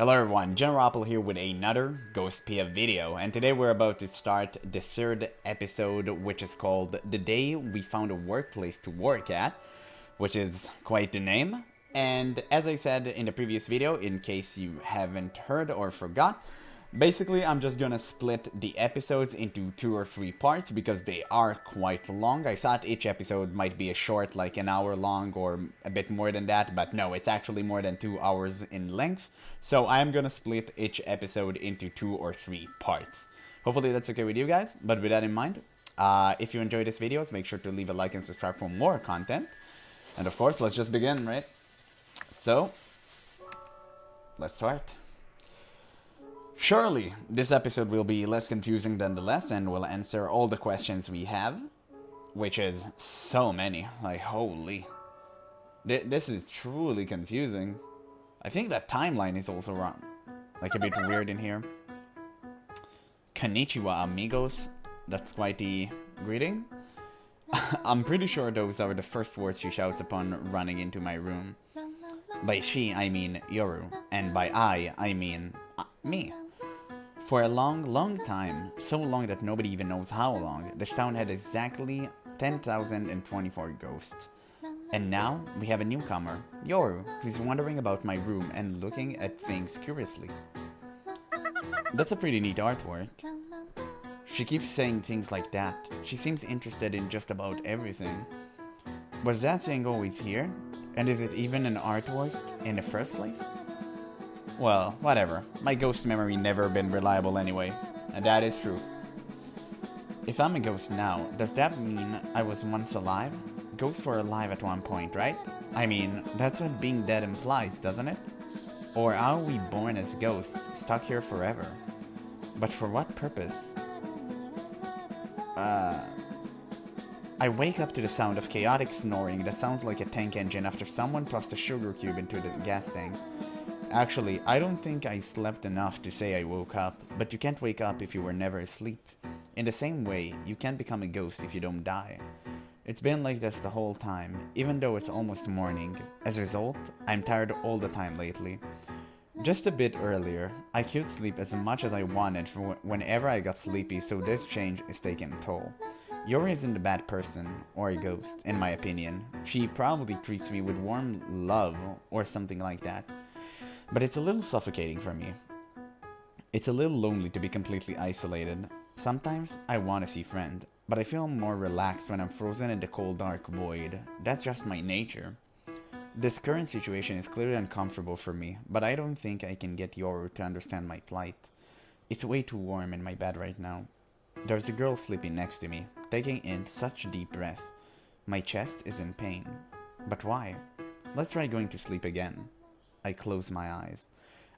Hello everyone, GeneralApple here with another Ghostpia video, and today we're about to start the third episode, which is called The Day We Found a Workplace to Work At, which is quite the name. And as I said in the previous video, in case you haven't heard or forgot, basically I'm just gonna split the episodes into 2 or 3 parts because they are quite long. I thought each episode might be a short, like an hour long or a bit more than that, but no, it's actually more than 2 hours in length. So I'm gonna split each episode into 2 or 3 parts. Hopefully that's okay with you guys, but with that in mind, if you enjoy these videos, make sure to leave a like and subscribe for more content. And of course, let's just begin, right? So, let's start. Surely, this episode will be less confusing than the last and will answer all the questions we have, which is so many, like holy. This is truly confusing. I think that timeline is also wrong, like a bit weird in here. Konnichiwa amigos, that's quite the greeting. I'm pretty sure those are the first words she shouts upon running into my room. By she, I mean Yoru, and by I mean me. For a long time, so long that nobody even knows how long, this town had exactly 10,024 ghosts. And now, we have a newcomer, Yoru, who's wandering about my room and looking at things curiously. That's a pretty neat artwork. She keeps saying things like that. She seems interested in just about everything. Was that thing always here? And is it even an artwork in the first place? Well, whatever. My ghost memory never been reliable anyway, and that is true. If I'm a ghost now, does that mean I was once alive? Ghosts were alive at one point, right? I mean, that's what being dead implies, doesn't it? Or are we born as ghosts, stuck here forever? But for what purpose? I wake up to the sound of chaotic snoring that sounds like a tank engine after someone tossed a sugar cube into the gas tank. Actually, I don't think I slept enough to say I woke up, but you can't wake up if you were never asleep. In the same way, you can't become a ghost if you don't die. It's been like this the whole time, even though it's almost morning. As a result, I'm tired all the time lately. Just a bit earlier, I could sleep as much as I wanted for whenever I got sleepy, so this change is taking a toll. Yori isn't a bad person, or a ghost, in my opinion. She probably treats me with warm love, or something like that. But it's a little suffocating for me. It's a little lonely to be completely isolated. Sometimes I want to see friends, but I feel more relaxed when I'm frozen in the cold dark void. That's just my nature. This current situation is clearly uncomfortable for me, but I don't think I can get Yoru to understand my plight. It's way too warm in my bed right now. There's a girl sleeping next to me, taking in such deep breath. My chest is in pain. But why? Let's try going to sleep again. I close my eyes.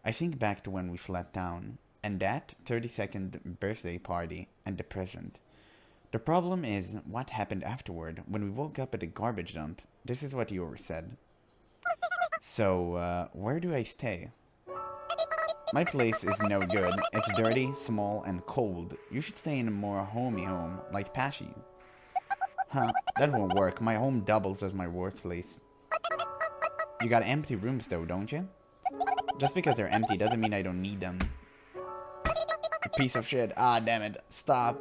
I think back to when we fled town, and that 32nd birthday party, and the present. The problem is what happened afterward when we woke up at the garbage dump. This is what Yoru said. So, where do I stay? My place is no good. It's dirty, small, and cold. You should stay in a more homey home, like Pashi. Huh, that won't work. My home doubles as my workplace. You got empty rooms though, don't you? Just because they're empty doesn't mean I don't need them. A piece of shit. Ah, damn it. Stop.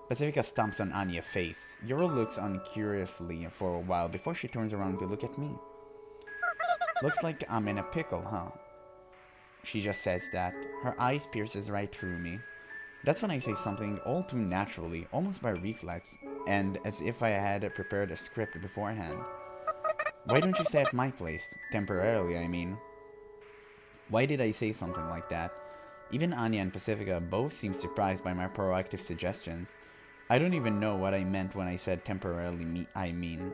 Pacifica stomps on Anya's face. Yoru looks on curiously for a while before she turns around to look at me. Looks like I'm in a pickle, huh? She just says that. Her eyes pierces right through me. That's when I say something all too naturally, almost by reflex, and as if I had prepared a script beforehand. Why don't you stay at my place? Temporarily, I mean. Why did I say something like that? Even Anya and Pacifica both seem surprised by my proactive suggestions. I don't even know what I meant when I said temporarily I mean.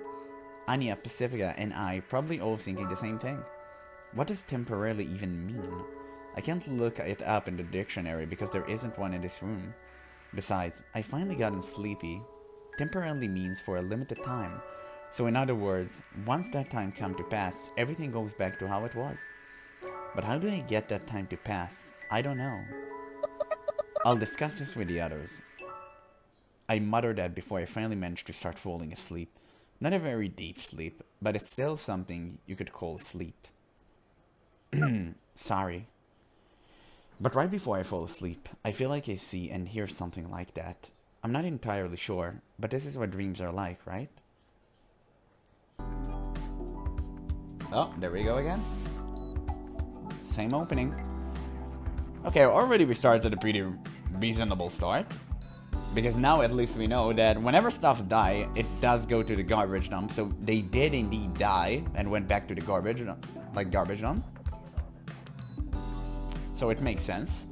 Anya, Pacifica, and I probably all thinking the same thing. What does temporarily even mean? I can't look it up in the dictionary because there isn't one in this room. Besides, I finally gotten sleepy. Temporarily means for a limited time. So in other words, once that time comes to pass, everything goes back to how it was. But how do I get that time to pass? I don't know. I'll discuss this with the others. I muttered that before I finally managed to start falling asleep. Not a very deep sleep, but it's still something you could call sleep. Sorry. But right before I fall asleep, I feel like I see and hear something like that. I'm not entirely sure, but this is what dreams are like, right? Oh, there we go again. Same opening. Okay, already we started a pretty reasonable start. Because now at least we know that whenever stuff die, it does go to the garbage dump. So they did indeed die and went back to the garbage dump. So it makes sense.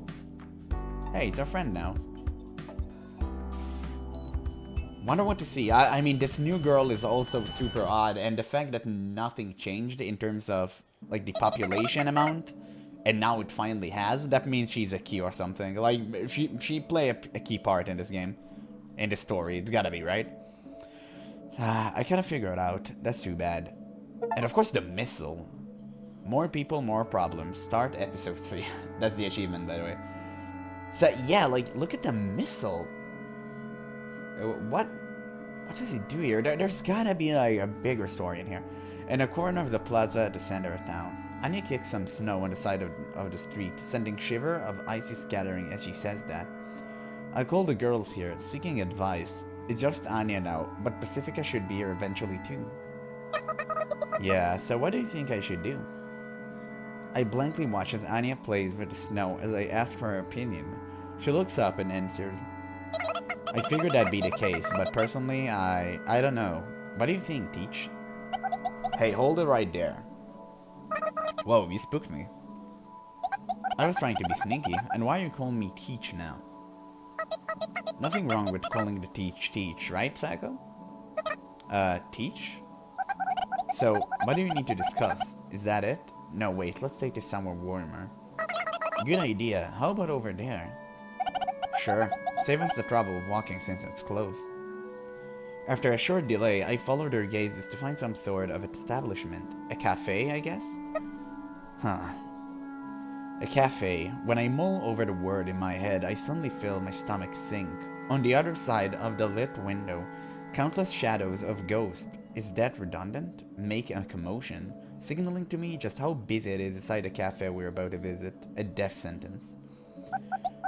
Hey, it's our friend now. Wonder what to see. I mean, this new girl is also super odd, and the fact that nothing changed in terms of like the population amount, and now it finally has, that means she's a key or something. Like, she play a key part in this game. In the story. It's gotta be, right? I gotta figure it out. That's too bad. And of course the missile. More people, more problems. Start episode 3. That's the achievement, by the way. So, yeah, like, look at the missile. What does he do here? There's gotta be, like, a bigger story in here. In a corner of the plaza at the center of town, Anya kicks some snow on the side of the street, sending shiver of icy scattering as she says that. I call the girls here, seeking advice. It's just Anya now, but Pacifica should be here eventually too. Yeah, so what do you think I should do? I blankly watch as Anya plays with the snow as I ask for her opinion. She looks up and answers. I figured that'd be the case, but personally, I don't know. What do you think, Teach? Hey, hold it right there. Whoa, you spooked me. I was trying to be sneaky, and why are you calling me Teach now? Nothing wrong with calling the Teach, right, Psycho? Teach? So, what do you need to discuss? Is that it? No, wait, let's take this somewhere warmer. Good idea. How about over there? Sure. Save us the trouble of walking since it's close. After a short delay, I followed her gazes to find some sort of establishment. A cafe, I guess? Huh. A cafe. When I mull over the word in my head, I suddenly feel my stomach sink. On the other side of the lit window, countless shadows of ghosts. Is that redundant? Make a commotion, signaling to me just how busy it is inside the cafe we're about to visit. A death sentence.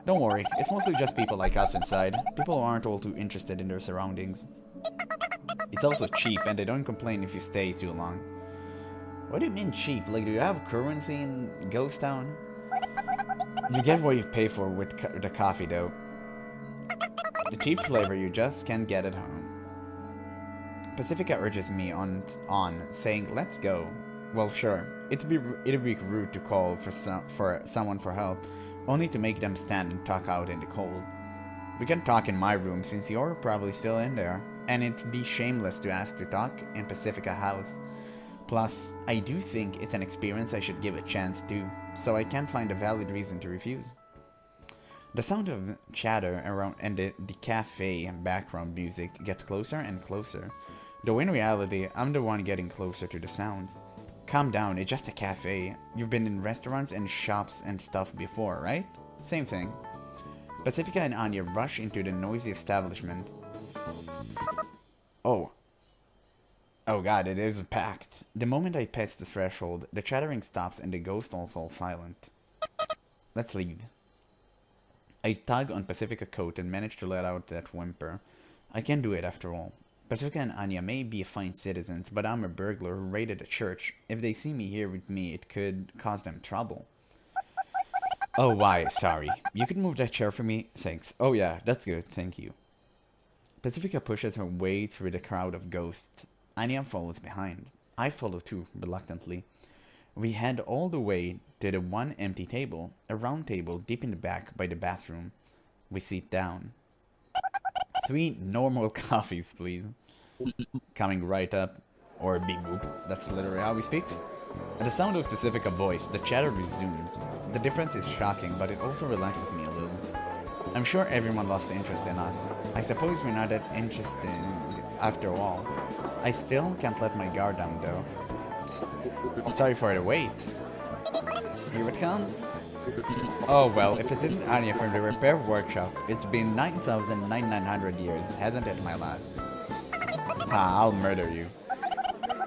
Don't worry, it's mostly just people like us inside. People who aren't all too interested in their surroundings. It's also cheap, and they don't complain if you stay too long. What do you mean cheap? Like, do you have currency in Ghost Town? You get what you pay for with the coffee, though. The cheap flavor you just can't get at home. Pacifica urges me on, saying, let's go. Well, sure. It'd be rude to call for someone for help, only to make them stand and talk out in the cold. We can talk in my room since you're probably still in there, and it'd be shameless to ask to talk in Pacifica house. Plus, I do think it's an experience I should give a chance to, so I can't find a valid reason to refuse. The sound of chatter around and the cafe and background music get closer and closer, though in reality, I'm the one getting closer to the sounds. Calm down, it's just a cafe. You've been in restaurants and shops and stuff before, right? Same thing. Pacifica and Anya rush into the noisy establishment. Oh god, it is packed. The moment I pass the threshold, the chattering stops and the ghosts all fall silent. Let's leave. I tug on Pacifica's coat and manage to let out that whimper. I can do it after all. Pacifica and Anya may be fine citizens, but I'm a burglar who raided a church. If they see me here with me, it could cause them trouble. Oh, why? Sorry. You could move that chair for me? Thanks. Oh yeah, that's good. Thank you. Pacifica pushes her way through the crowd of ghosts. Anya follows behind. I follow too, reluctantly. We head all the way to the one empty table, a round table deep in the back by the bathroom. We sit down. 3 normal coffees, please. Coming right up. Or beep boop. That's literally how he speaks. At the sound of Pacifica's voice, the chatter resumes. The difference is shocking, but it also relaxes me a little. I'm sure everyone lost interest in us. I suppose we're not that interested after all. I still can't let my guard down, though. Sorry for the wait. Here it comes. Oh well, if it isn't Anya from the repair workshop, it's been 9,900 years, hasn't it, my lad? I'll murder you.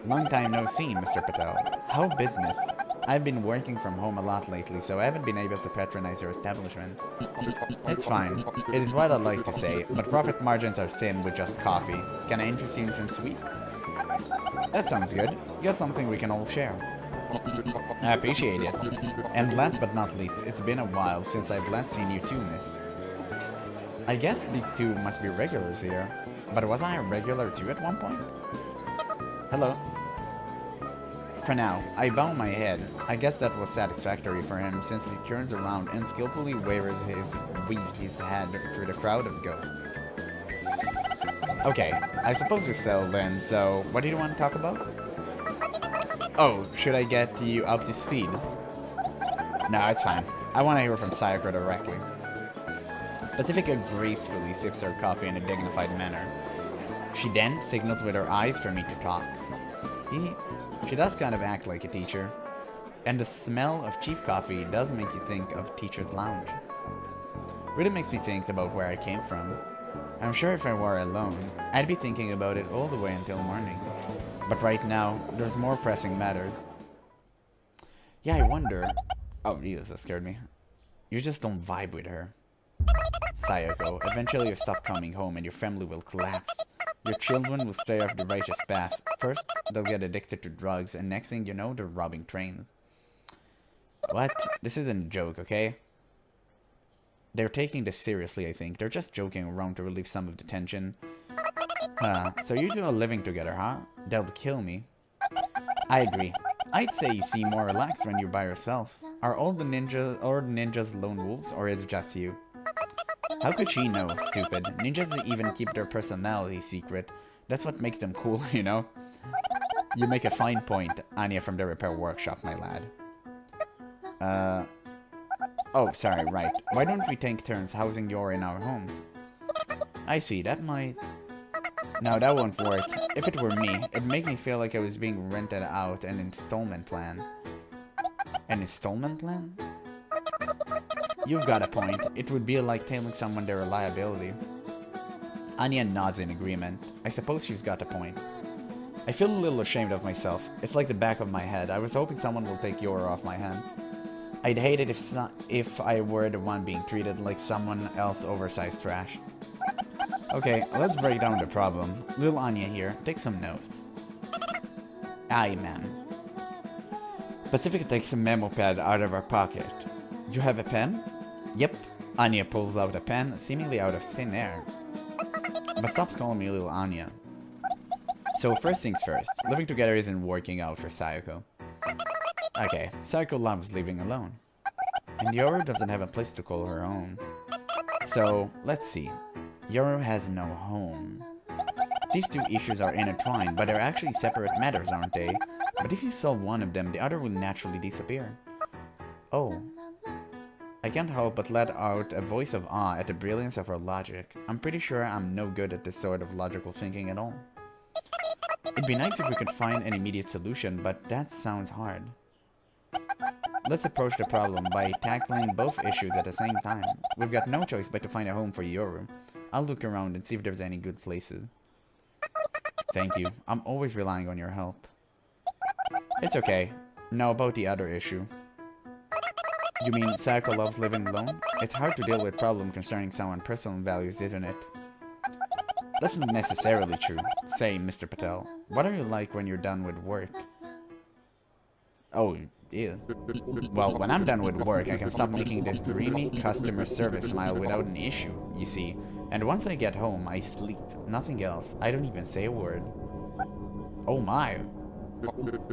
Long time no see, Mr. Patel. How business? I've been working from home a lot lately, so I haven't been able to patronize your establishment. It's fine. It is what I'd like to say, but profit margins are thin with just coffee. Can I interest you in some sweets? That sounds good. Got something we can all share. I appreciate it. And last but not least, it's been a while since I've last seen you two, miss. I guess these two must be regulars here. But was I a regular too at one point? Hello. For now, I bow my head. I guess that was satisfactory for him since he turns around and skillfully weaves his head through the crowd of ghosts. Okay, I suppose we're settled in, so what do you want to talk about? Oh, should I get you up to speed? No, it's fine. I want to hear from Sayaka directly. Pacifica gracefully sips her coffee in a dignified manner. She then signals with her eyes for me to talk. She does kind of act like a teacher. And the smell of cheap coffee does make you think of Teacher's Lounge. Really makes me think about where I came from. I'm sure if I were alone, I'd be thinking about it all the way until morning. But right now, there's more pressing matters. Yeah, I wonder... Oh, Jesus, that scared me. You just don't vibe with her. Sayako, eventually you'll stop coming home and your family will collapse. Your children will stray off the righteous path. First, they'll get addicted to drugs, and next thing you know, they're robbing trains. What? This isn't a joke, okay? They're taking this seriously, I think. They're just joking around to relieve some of the tension. So you two are living together, huh? They'll kill me. I agree. I'd say you seem more relaxed when you're by yourself. Are all the ninjas lone wolves, or is it just you? How could she know, stupid? Ninjas even keep their personality secret. That's what makes them cool, you know? You make a fine point, Anya from the repair workshop, my lad. Oh, sorry, right. Why don't we take turns housing Yor in our homes? I see, that might... No, that won't work. If it were me, it'd make me feel like I was being rented out an installment plan. An installment plan? You've got a point. It would be like telling someone their reliability. Anya nods in agreement. I suppose she's got a point. I feel a little ashamed of myself. It's like the back of my head. I was hoping someone will take Yor off my hands. I'd hate it if I were the one being treated like someone else oversized trash. Okay, let's break down the problem. Little Anya here, take some notes. Aye, ma'am. Pacifica takes a memo pad out of her pocket. You have a pen? Yep. Anya pulls out a pen, seemingly out of thin air. But stops calling me Little Anya. So first things first, living together isn't working out for Sayako. Okay, Sayako loves living alone. And Yoru doesn't have a place to call her own. So, let's see. Yoru has no home. These two issues are intertwined, but they're actually separate matters, aren't they? But if you solve one of them, the other will naturally disappear. Oh. I can't help but let out a voice of awe at the brilliance of her logic. I'm pretty sure I'm no good at this sort of logical thinking at all. It'd be nice if we could find an immediate solution, but that sounds hard. Let's approach the problem by tackling both issues at the same time. We've got no choice but to find a home for Yoru. I'll look around and see if there's any good places. Thank you. I'm always relying on your help. It's okay. Now about the other issue. You mean Sayako loves living alone? It's hard to deal with problem concerning someone's personal values, isn't it? That's not necessarily true. Say, Mr. Patel, what are you like when you're done with work? Oh, yeah. Well, when I'm done with work, I can stop making this dreamy customer service smile without an issue, you see. And once I get home, I sleep. Nothing else. I don't even say a word. Oh my.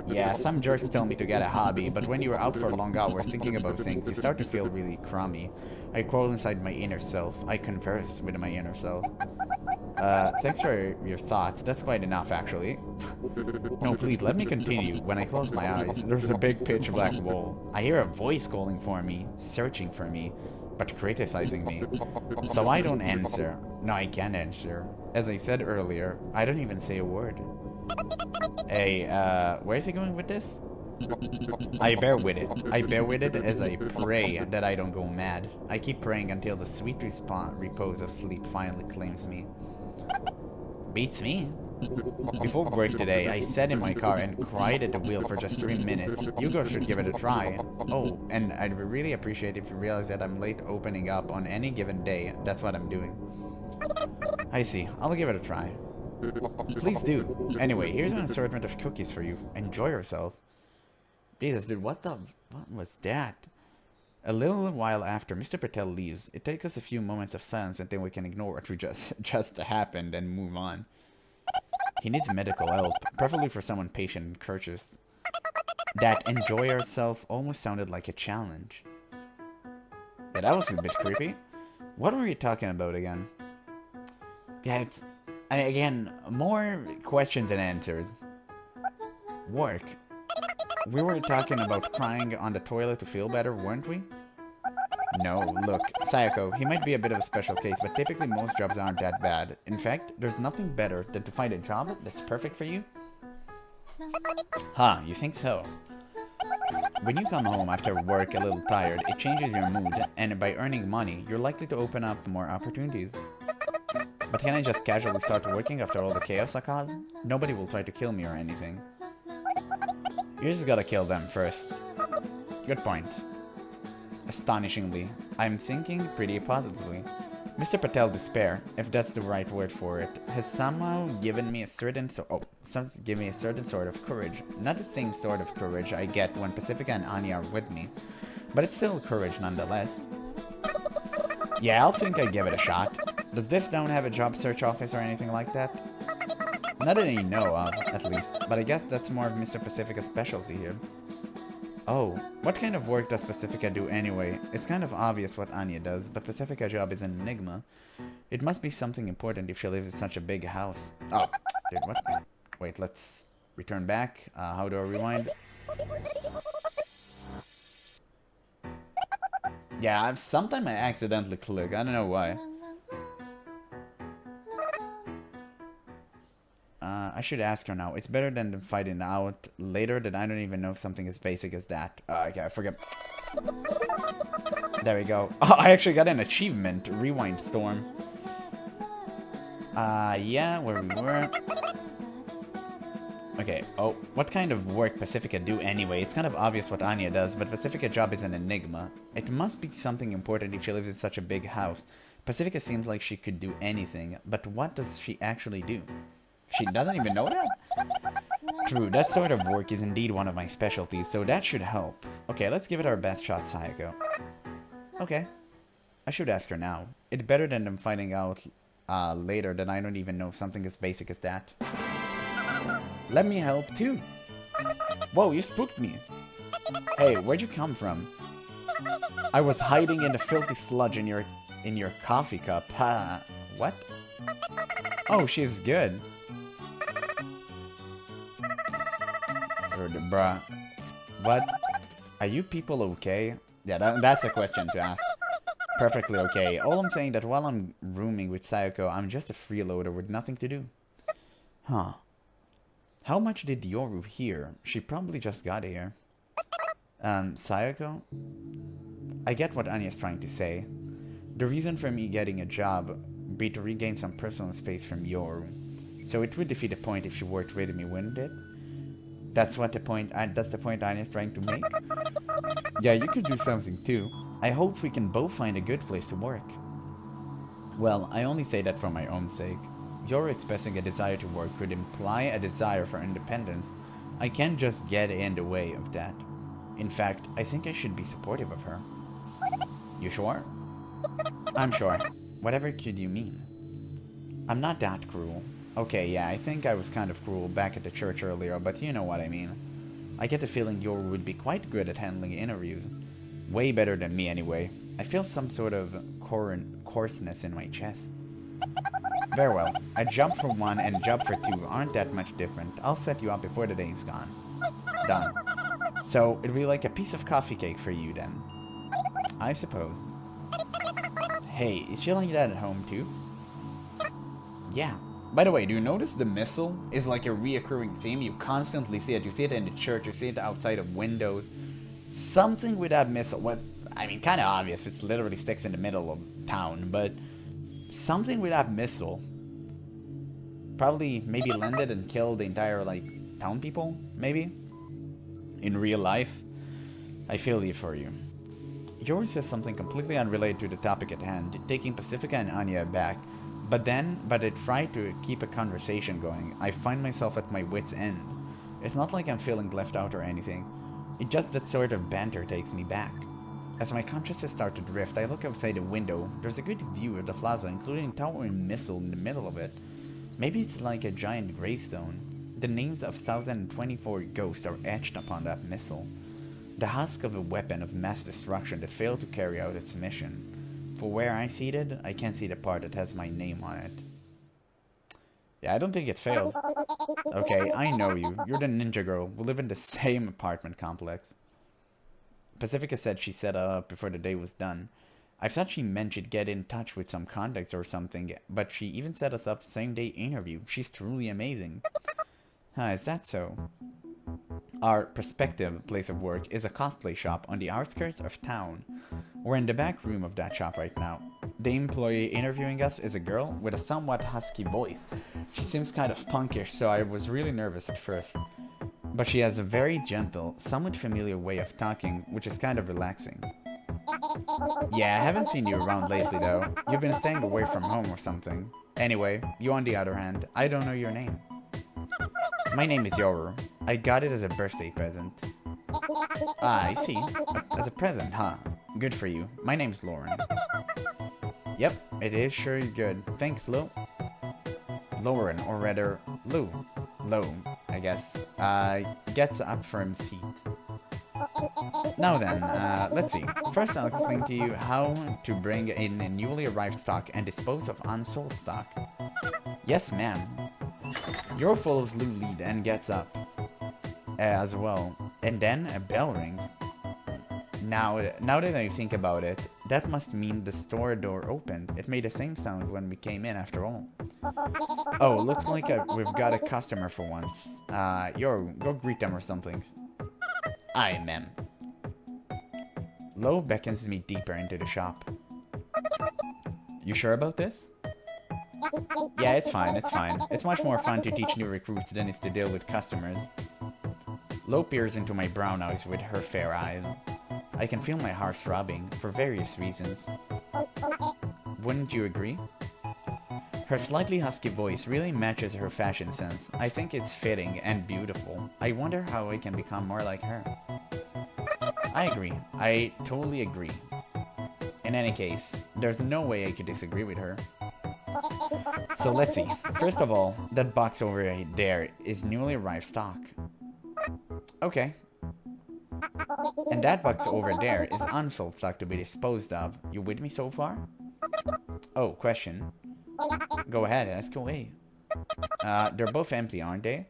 Yeah, some jerks tell me to get a hobby, but when you are out for long hours thinking about things, you start to feel really crummy. I crawl inside my inner self. I converse with my inner self. Thanks for your thoughts. That's quite enough, actually. No, please, let me continue. When I close my eyes, there's a big pitch black wall. I hear a voice calling for me, searching for me, but criticizing me. So I don't answer. No, I can't answer. As I said earlier, I don't even say a word. Hey, where's he going with this? I bear with it. I bear with it as I pray that I don't go mad. I keep praying until the sweet repose of sleep finally claims me. Beats me. Before work today, I sat in my car and cried at the wheel for just 3 minutes. You guys should give it a try. Oh, and I'd really appreciate if you realize that I'm late opening up on any given day. That's what I'm doing. I see. I'll give it a try. Please do. Anyway, here's an assortment of cookies for you. Enjoy yourself. Jesus, dude, what was that? A little while after Mr. Patel leaves, it takes us a few moments of silence until we can ignore what just happened and move on. He needs medical help, preferably for someone patient and courteous. That enjoy yourself almost sounded like a challenge. Yeah, that was a bit creepy. What were you talking about again? Yeah, again, more questions than answers. Work. We were talking about crying on the toilet to feel better, weren't we? No, look, Sayako, he might be a bit of a special case, but typically most jobs aren't that bad. In fact, there's nothing better than to find a job that's perfect for you. Huh, you think so? When you come home after work a little tired, it changes your mood, and by earning money, you're likely to open up more opportunities. But can I just casually start working after all the chaos I caused? Nobody will try to kill me or anything. You just gotta kill them first. Good point. Astonishingly, I'm thinking pretty positively. Mr. Patel despair, if that's the right word for it, has somehow given me a certain sort of courage. Not the same sort of courage I get when Pacifica and Anya are with me, but it's still courage nonetheless. Yeah, I'll think I'd give it a shot. Does this town have a job search office or anything like that? Not that I know of, at least, but I guess that's more of Mr. Pacifica's specialty here. Oh, what kind of work does Pacifica do anyway? It's kind of obvious what Anya does, but Pacifica's job is an enigma. It must be something important if she lives in such a big house. Oh, dude, what? Wait, let's return back. How do I rewind? Yeah, sometimes I accidentally click. I don't know why. I should ask her now. It's better than finding out later that I don't even know if something as basic as that. Okay, I forget. There we go. Oh, I actually got an achievement. Rewind Storm. Yeah, where we were. Okay, oh, what kind of work Pacifica do anyway? It's kind of obvious what Anya does, but Pacifica's job is an enigma. It must be something important if she lives in such a big house. Pacifica seems like she could do anything, but what does she actually do? She doesn't even know that? True, that sort of work is indeed one of my specialties, so that should help. Okay, let's give it our best shot, Sayako. Okay. I should ask her now. It's better than them finding out later that I don't even know something as basic as that. Let me help too. Whoa, you spooked me. Hey, where'd you come from? I was hiding in the filthy sludge in your coffee cup. Ha. What? Oh, she's good. Bruh. What? Are you people okay? Yeah, that's a question to ask. Perfectly okay. All I'm saying that while I'm rooming with Sayako, I'm just a freeloader with nothing to do. Huh. How much did Yoru hear? She probably just got here. Sayako? I get what Anya's trying to say. The reason for me getting a job be to regain some personal space from Yoru. So it would defeat the point if she worked with me, wouldn't it? That's the point Anya's trying to make? Yeah, you could do something too. I hope we can both find a good place to work. Well, I only say that for my own sake. Your expressing a desire to work could imply a desire for independence. I can't just get in the way of that. In fact, I think I should be supportive of her. You sure? I'm sure. Whatever could you mean? I'm not that cruel. Okay, yeah, I think I was kind of cruel back at the church earlier, but you know what I mean. I get the feeling Yoru would be quite good at handling interviews. Way better than me anyway. I feel some sort of coarseness in my chest. Very well. A jump for one and a jump for two aren't that much different. I'll set you up before the day's gone. Done. So, it'll be like a piece of coffee cake for you then. I suppose. Hey, is she like that at home too? Yeah. By the way, do you notice the missile is like a reoccurring theme? You constantly see it. You see it in the church. You see it outside of windows. Something with that missile. What? I mean, kind of obvious. It literally sticks in the middle of town. But something with that missile Probably maybe landed and killed the entire, like, town people, maybe? In real life? I feel you for you. Yours says something completely unrelated to the topic at hand, taking Pacifica and Anya back. But I try to keep a conversation going. I find myself at my wit's end. It's not like I'm feeling left out or anything. It's just that sort of banter takes me back. As my consciousness starts to drift, I look outside the window. There's a good view of the plaza, including a towering missile in the middle of it. Maybe it's like a giant gravestone. The names of 1,024 ghosts are etched upon that missile. The husk of a weapon of mass destruction that failed to carry out its mission. For where I'm seated, I can't see the part that has my name on it. Yeah, I don't think it failed. Okay, I know you. You're the ninja girl. We live in the same apartment complex. Pacifica said she set up before the day was done. I thought she meant she'd get in touch with some contacts or something, but she even set us up same-day interview. She's truly amazing. Is that so? Our prospective place of work is a cosplay shop on the outskirts of town. We're in the back room of that shop right now. The employee interviewing us is a girl with a somewhat husky voice. She seems kind of punkish, so I was really nervous at first. But she has a very gentle, somewhat familiar way of talking, which is kind of relaxing. Yeah, I haven't seen you around lately though. You've been staying away from home or something. Anyway, you on the other hand, I don't know your name. My name is Yoru. I got it as a birthday present. Ah, I see. As a present, huh? Good for you. My name's Lauren. Yep, it is sure good. Thanks, Lou. Lauren, or rather, Lou. Lou, I guess. Gets up from his seat. Now then, let's see. First I'll explain to you how to bring in a newly arrived stock and dispose of unsold stock. Yes, ma'am. Yoru follows Lou lead and gets up as well. And then a bell rings. Now that I think about it, that must mean the store door opened. It made the same sound when we came in after all. Oh, looks like we've got a customer for once. Yoru, go greet them or something. Aye, ma'am. Lo beckons me deeper into the shop. You sure about this? Yeah, it's fine, it's fine. It's much more fun to teach new recruits than it is to deal with customers. Lo peers into my brown eyes with her fair eyes. I can feel my heart throbbing, for various reasons. Wouldn't you agree? Her slightly husky voice really matches her fashion sense. I think it's fitting and beautiful. I wonder how I can become more like her. I agree. I totally agree. In any case, there's no way I could disagree with her. So let's see. First of all, that box over there is newly arrived stock. Okay. And that box over there is unsold stock to be disposed of. You with me so far? Oh, question. Go ahead, ask away. They're both empty, aren't they?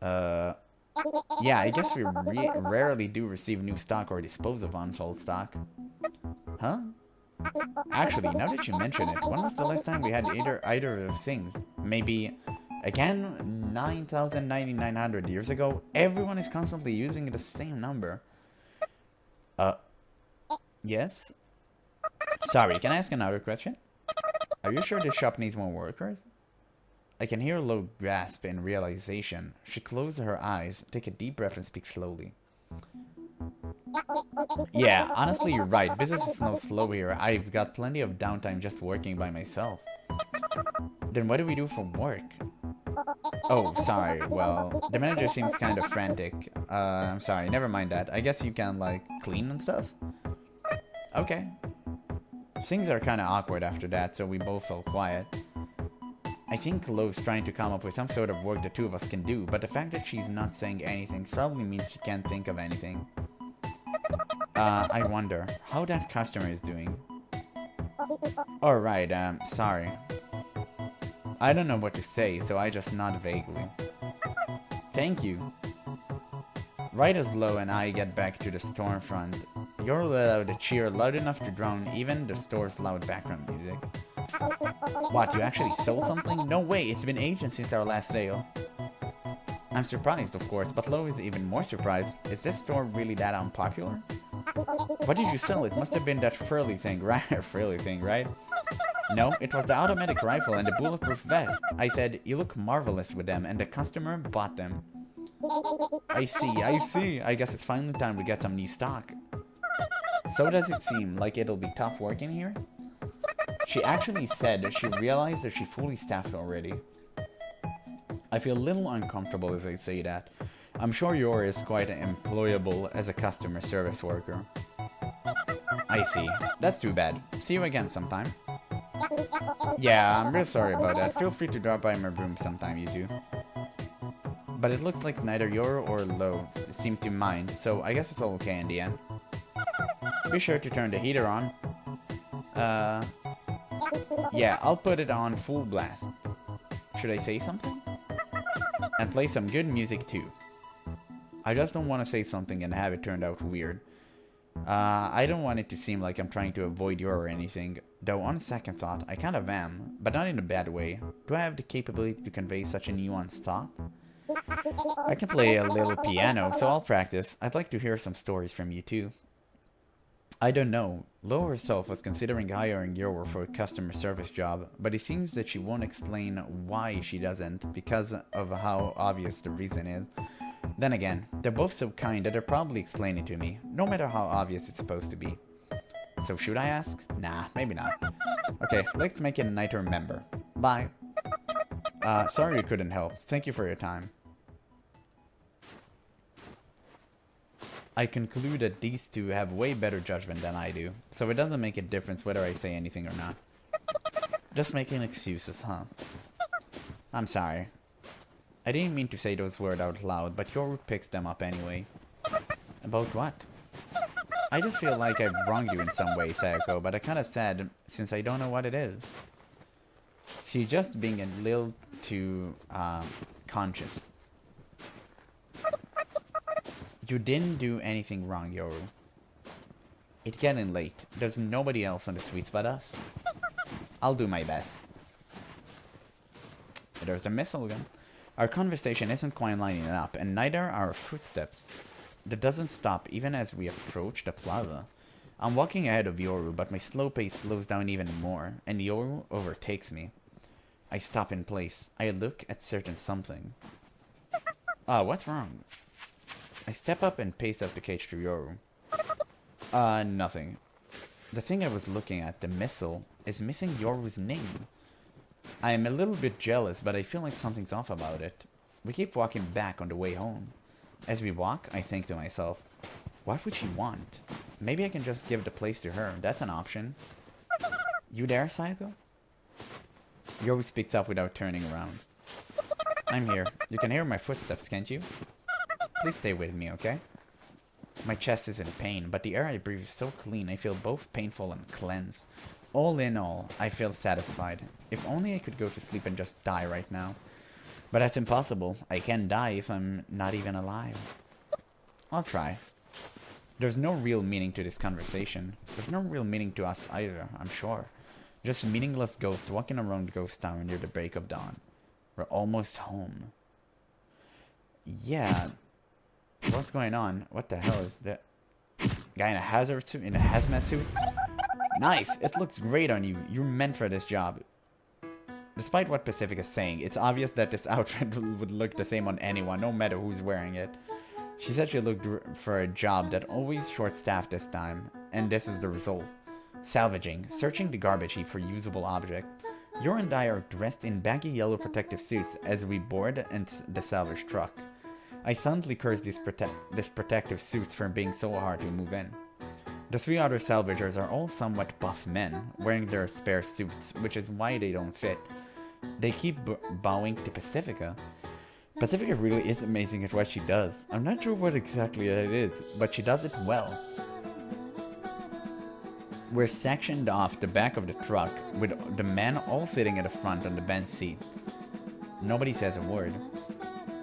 Yeah, I guess we rarely do receive new stock or dispose of unsold stock. Huh? Actually, now that you mention it, when was the last time we had either of things? Maybe, again, 9,900 years ago? Everyone is constantly using the same number. Yes? Sorry, can I ask another question? Are you sure this shop needs more workers? I can hear a low gasp in realization. She closed her eyes, take a deep breath and speak slowly. Yeah, honestly you're right. Business is no slow here. I've got plenty of downtime just working by myself. Then what do we do for work? Oh, sorry. Well, the manager seems kind of frantic. I'm sorry. Never mind that. I guess you can, like, clean and stuff? Okay. Things are kind of awkward after that, so we both felt quiet. I think Love's trying to come up with some sort of work the two of us can do, but the fact that she's not saying anything probably means she can't think of anything. I wonder how that customer is doing. Alright, sorry. I don't know what to say, so I just nod vaguely. Thank you. Right as Lo and I get back to the storefront, you're allowed a cheer loud enough to drown even the store's loud background music. What, you actually sold something? No way, it's been ages since our last sale. I'm surprised, of course, but Lo is even more surprised. Is this store really that unpopular? What did you sell? It must have been that frilly thing, right? Frilly thing, right? No, it was the automatic rifle and the bulletproof vest. I said, you look marvelous with them, and the customer bought them. I see, I see. I guess it's finally time to get some new stock. So does it seem like it'll be tough working here? She actually said she realized that she fully staffed already. I feel a little uncomfortable as I say that. I'm sure Yor is quite employable as a customer service worker. I see. That's too bad. See you again sometime. Yeah, I'm real sorry about that. Feel free to drop by my room sometime, you two. But it looks like neither Yor or Lo seem to mind, so I guess it's all okay in the end. Be sure to turn the heater on. Yeah, I'll put it on full blast. Should I say something? And play some good music too. I just don't want to say something and have it turned out weird. I don't want it to seem like I'm trying to avoid you or anything, though on second thought, I kind of am, but not in a bad way. Do I have the capability to convey such a nuanced thought? I can play a little piano, so I'll practice. I'd like to hear some stories from you too. I don't know. Lo herself was considering hiring Yor for a customer service job, but it seems that she won't explain why she doesn't, because of how obvious the reason is. Then again, they're both so kind that they'll probably explain it to me, no matter how obvious it's supposed to be. So should I ask? Nah, maybe not. Okay, let's make it a night to remember. Bye. Sorry you couldn't help. Thank you for your time. I conclude that these two have way better judgment than I do, so it doesn't make a difference whether I say anything or not. Just making excuses, huh? I'm sorry. I didn't mean to say those words out loud, but Yoru picks them up anyway. About what? I just feel like I've wronged you in some way, Sayako, but I kinda sad since I don't know what it is. She's just being a little too, conscious. You didn't do anything wrong, Yoru. It's getting late. There's nobody else on the suites but us. I'll do my best. There's the missile gun. Our conversation isn't quite lining up, and neither are our footsteps. That doesn't stop even as we approach the plaza. I'm walking ahead of Yoru, but my slow pace slows down even more, and Yoru overtakes me. I stop in place. I look at certain something. What's wrong? I step up and pace up the cage to Yoru. Nothing. The thing I was looking at, the missile, is missing Yoru's name. I am a little bit jealous, but I feel like something's off about it. We keep walking back on the way home. As we walk, I think to myself, what would she want? Maybe I can just give the place to her. That's an option. You there, Sayako? Yoru speaks up without turning around. I'm here. You can hear my footsteps, can't you? Please stay with me, okay? My chest is in pain, but the air I breathe is so clean I feel both painful and cleansed. All in all, I feel satisfied. If only I could go to sleep and just die right now. But that's impossible. I can't die if I'm not even alive. I'll try. There's no real meaning to this conversation. There's no real meaning to us either, I'm sure. Just meaningless ghosts walking around Ghost Town near the break of dawn. We're almost home. Yeah. What's going on? What the hell is that? Guy in a hazard suit? In a hazmat suit? Nice! It looks great on you. You're meant for this job. Despite what Pacific is saying, it's obvious that this outfit would look the same on anyone, no matter who's wearing it. She said she looked for a job that always short-staffed this time, and this is the result. Salvaging, searching the garbage heap for usable object. Yor and I are dressed in baggy yellow protective suits as we board the salvage truck. I silently curse these protective suits for being so hard to move in. The three other salvagers are all somewhat buff men, wearing their spare suits, which is why they don't fit. They keep bowing to Pacifica. Pacifica really is amazing at what she does. I'm not sure what exactly it is, but she does it well. We're sectioned off the back of the truck, with the men all sitting at the front on the bench seat. Nobody says a word.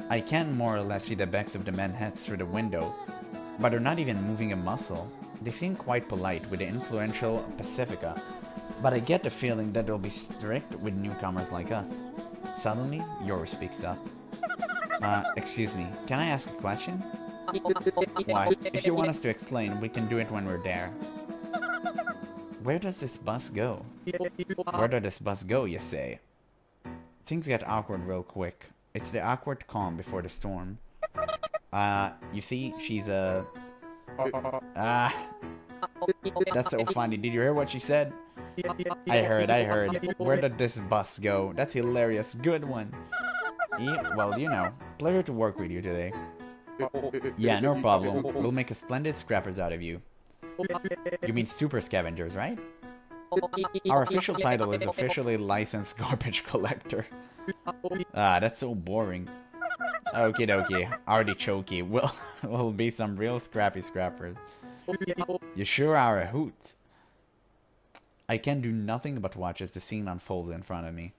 I can more or less see the backs of the men's heads through the window, but they're not even moving a muscle. They seem quite polite with the influential Pacifica, but I get the feeling that they'll be strict with newcomers like us. Suddenly, Yoru speaks up. Excuse me, can I ask a question? Why, if you want us to explain, we can do it when we're there. Where does this bus go? Where does this bus go, you say? Things get awkward real quick. It's the awkward calm before the storm. You see, she's a... That's so funny. Did you hear what she said? I heard. Where did this bus go? That's hilarious. Good one. Yeah, well, you know. Pleasure to work with you today. Yeah, no problem. We'll make a splendid scrappers out of you. You mean super scavengers, right? Our official title is officially licensed garbage collector. That's so boring. Okie dokie. Artichoke. We'll be some real scrappy scrappers. You sure are a hoot. I can do nothing but watch as the scene unfolds in front of me.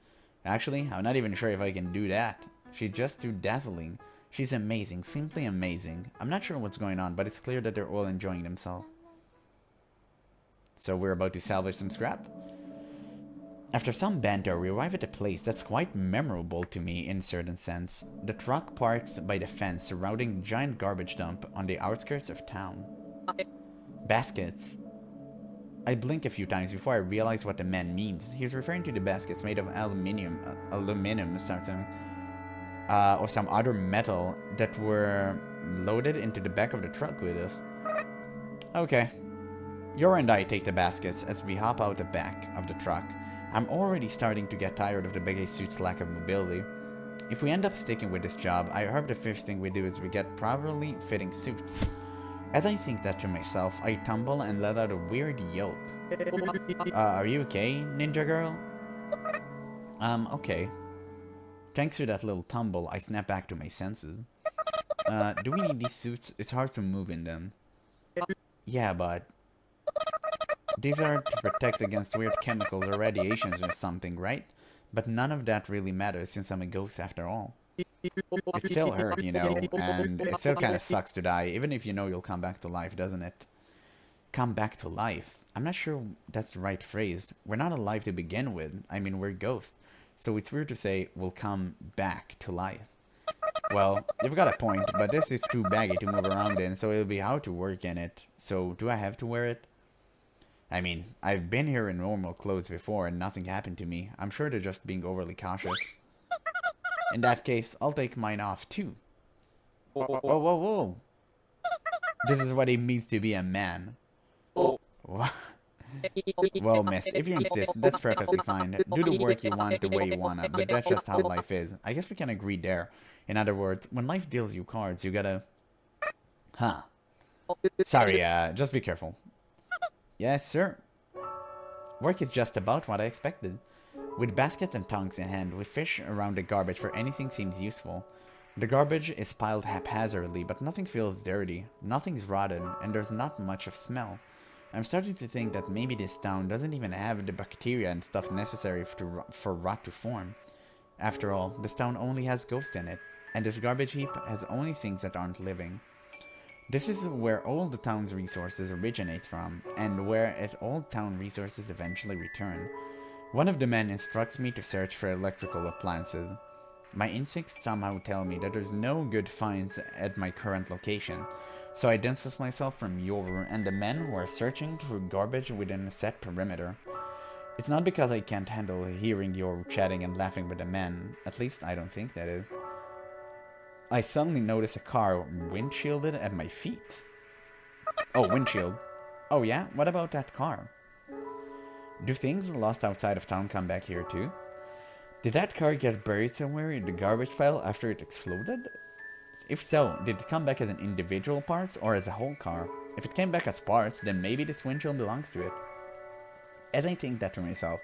Actually, I'm not even sure if I can do that. She's just too dazzling. She's amazing, simply amazing. I'm not sure what's going on, but it's clear that they're all enjoying themselves. So we're about to salvage some scrap? After some banter, we arrive at a place that's quite memorable to me in a certain sense. The truck parks by the fence surrounding the giant garbage dump on the outskirts of town. Baskets. I blink a few times before I realize what the man means. He's referring to the baskets made of aluminum something, or some other metal that were loaded into the back of the truck with us. Okay. Yor and I take the baskets as we hop out the back of the truck. I'm already starting to get tired of the big suit's lack of mobility. If we end up sticking with this job, I hope the first thing we do is we get properly fitting suits. As I think that to myself, I tumble and let out a weird yelp. Are you okay, ninja girl? Okay. Thanks to that little tumble, I snap back to my senses. Do we need these suits? It's hard to move in them. Yeah, but... These are to protect against weird chemicals or radiations or something, right? But none of that really matters since I'm a ghost after all. It still hurt, you know, and it still kind of sucks to die, even if you know you'll come back to life, doesn't it? Come back to life? I'm not sure that's the right phrase. We're not alive to begin with. I mean, we're ghosts. So it's weird to say we'll come back to life. Well, you've got a point, but this is too baggy to move around in, so it'll be hard to work in it. So, do I have to wear it? I mean, I've been here in normal clothes before and nothing happened to me. I'm sure they're just being overly cautious. In that case, I'll take mine off too. Whoa, whoa, whoa. This is what it means to be a man. Well, miss, if you insist, that's perfectly fine. Do the work you want the way you wanna, but that's just how life is. I guess we can agree there. In other words, when life deals you cards, you gotta... Huh. Sorry, just be careful. Yes, sir. Work is just about what I expected. With basket and tongs in hand, we fish around the garbage for anything seems useful. The garbage is piled haphazardly, but nothing feels dirty, nothing's rotten, and there's not much of smell. I'm starting to think that maybe this town doesn't even have the bacteria and stuff necessary for rot to form. After all, this town only has ghosts in it, and this garbage heap has only things that aren't living. This is where all the town's resources originate from, and where all town resources eventually return. One of the men instructs me to search for electrical appliances. My instincts somehow tell me that there's no good finds at my current location, so I distance myself from Yor and the men who are searching for garbage within a set perimeter. It's not because I can't handle hearing Yor chatting and laughing with the men, at least I don't think that is. I suddenly notice a car windshielded at my feet. Oh, windshield. Oh yeah? What about that car? Do things lost outside of town come back here too? Did that car get buried somewhere in the garbage pile after it exploded? If so, did it come back as an individual parts or as a whole car? If it came back as parts, then maybe this windshield belongs to it. As I think that to myself,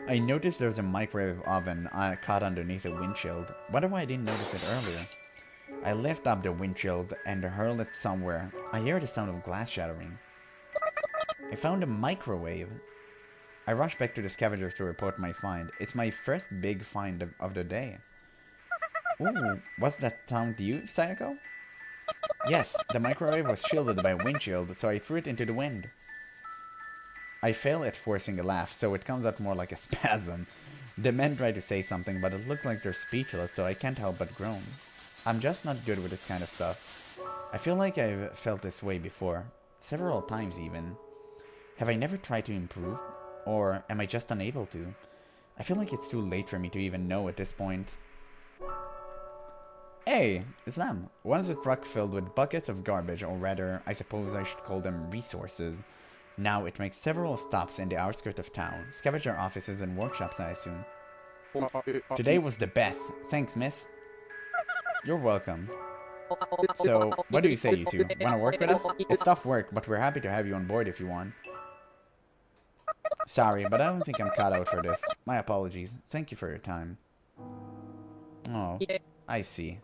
I noticed there's a microwave oven caught underneath the windshield. Wonder why I didn't notice it earlier. I lift up the windshield and hurl it somewhere. I hear the sound of glass shattering. I found a microwave. I rush back to the scavengers to report my find. It's my first big find of the day. Ooh, what's that sound you, Sayako? Yes, the microwave was shielded by a windshield, so I threw it into the wind. I fail at forcing a laugh, so it comes out more like a spasm. The men try to say something, but it looked like they're speechless, so I can't help but groan. I'm just not good with this kind of stuff. I feel like I've felt this way before. Several times even. Have I never tried to improve? Or am I just unable to? I feel like it's too late for me to even know at this point. Hey, it's them. One is a truck filled with buckets of garbage, or rather, I suppose I should call them resources. Now it makes several stops in the outskirts of town. Scavenger offices and workshops, I assume. Today was the best. Thanks, miss. You're welcome. So, what do you say, you two? Wanna work with us? It's tough work, but we're happy to have you on board if you want. Sorry, but I don't think I'm cut out for this. My apologies. Thank you for your time. Oh, I see.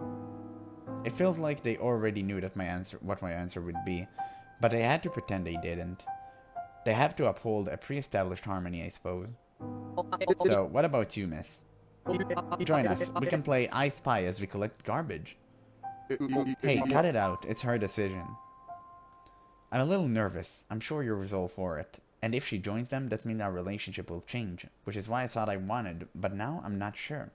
It feels like they already knew that what my answer would be, but they had to pretend they didn't. They have to uphold a pre-established harmony, I suppose. So, what about you, miss? Join us. We can play I Spy as we collect garbage. Hey, cut it out. It's her decision. I'm a little nervous. I'm sure you're resolved for it. And if she joins them, that means our relationship will change, which is why I thought I wanted, but now I'm not sure.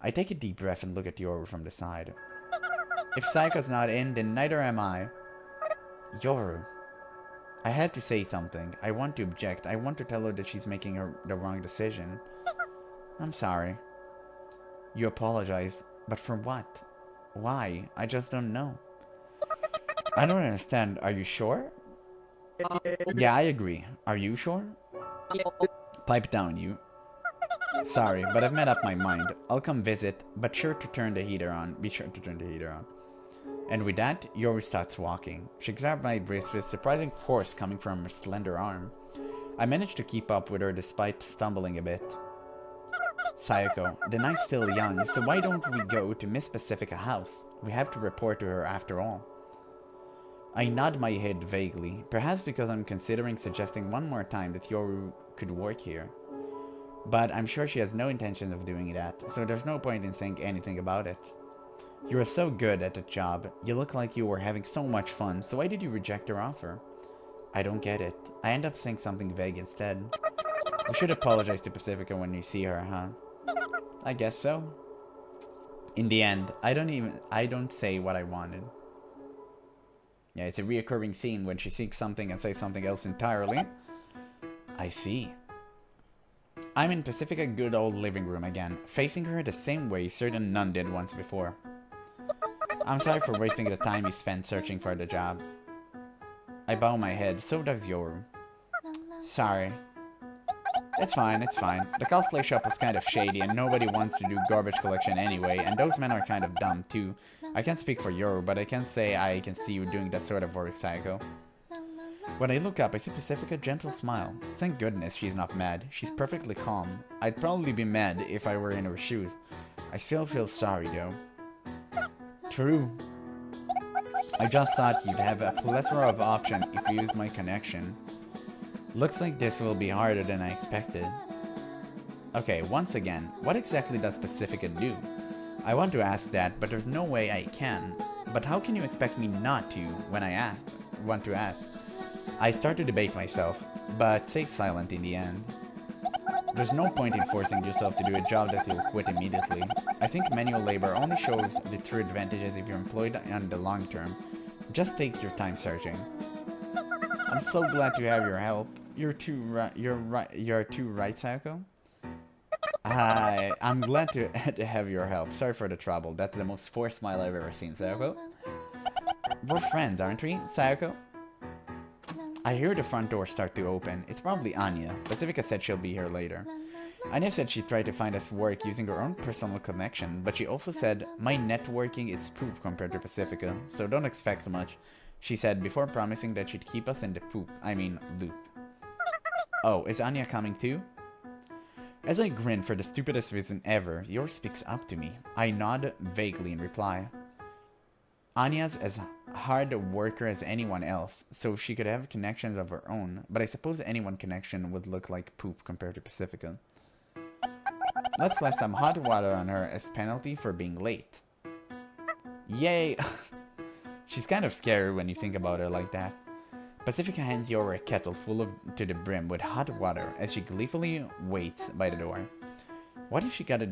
I take a deep breath and look at Yoru from the side. If Sayaka's not in, then neither am I. Yoru. I have to say something. I want to object. I want to tell her that she's making the wrong decision. I'm sorry. You apologize, but for what? Why? I just don't know. I don't understand. Are you sure? Yeah, I agree. Are you sure? Pipe down, you. Sorry, but I've made up my mind. I'll come visit, but sure to turn the heater on. Be sure to turn the heater on. And with that, Yoru starts walking. She grabbed my wrist with surprising force coming from her slender arm. I managed to keep up with her despite stumbling a bit. Sayako, the night's still young, so why don't we go to Miss Pacifica's house? We have to report to her after all. I nod my head vaguely, perhaps because I'm considering suggesting one more time that Yoru could work here. But I'm sure she has no intention of doing that, so there's no point in saying anything about it. You are so good at the job. You look like you were having so much fun, so why did you reject her offer? I don't get it. I end up saying something vague instead. You should apologize to Pacifica when you see her, huh? I guess so. In the end, I don't say what I wanted. Yeah, it's a reoccurring theme when she seeks something and says something else entirely. I see. I'm in Pacifica's good old living room again, facing her the same way certain nun did once before. I'm sorry for wasting the time you spent searching for the job. I bow my head, so does Yoru. Sorry. It's fine, it's fine. The cosplay shop was kind of shady and nobody wants to do garbage collection anyway, and those men are kind of dumb too. I can't speak for Yoru, but I can say I can see you doing that sort of work, Sayako. When I look up, I see Pacifica's gentle smile. Thank goodness she's not mad. She's perfectly calm. I'd probably be mad if I were in her shoes. I still feel sorry though. True. I just thought you'd have a plethora of options if you used my connection. Looks like this will be harder than I expected. Okay, once again, what exactly does Pacifica do? I want to ask that, but there's no way I can. But how can you expect me not to when I want to ask? I start to debate myself, but stay silent in the end. There's no point in forcing yourself to do a job that you'll quit immediately. I think manual labor only shows the true advantages if you're employed on the long term. Just take your time searching. I'm so glad to have your help. You're too right, Sayako? I'm glad to have your help. Sorry for the trouble. That's the most forced smile I've ever seen, Sayako. We're friends, aren't we, Sayako? I hear the front door start to open. It's probably Anya. Pacifica said she'll be here later. Anya said she tried to find us work using her own personal connection, but she also said, my networking is poop compared to Pacifica, so don't expect much, she said before promising that she'd keep us in the loop. Oh, is Anya coming too? As I grin for the stupidest reason ever, Yor speaks up to me. I nod vaguely in reply. Anya's as hard a worker as anyone else, so she could have connections of her own, but I suppose anyone connection would look like poop compared to Pacifica. Let's splash some hot water on her as penalty for being late. Yay! She's kind of scary when you think about her like that. Pacifica hands Yor a kettle full to the brim with hot water as she gleefully waits by the door. What if she got a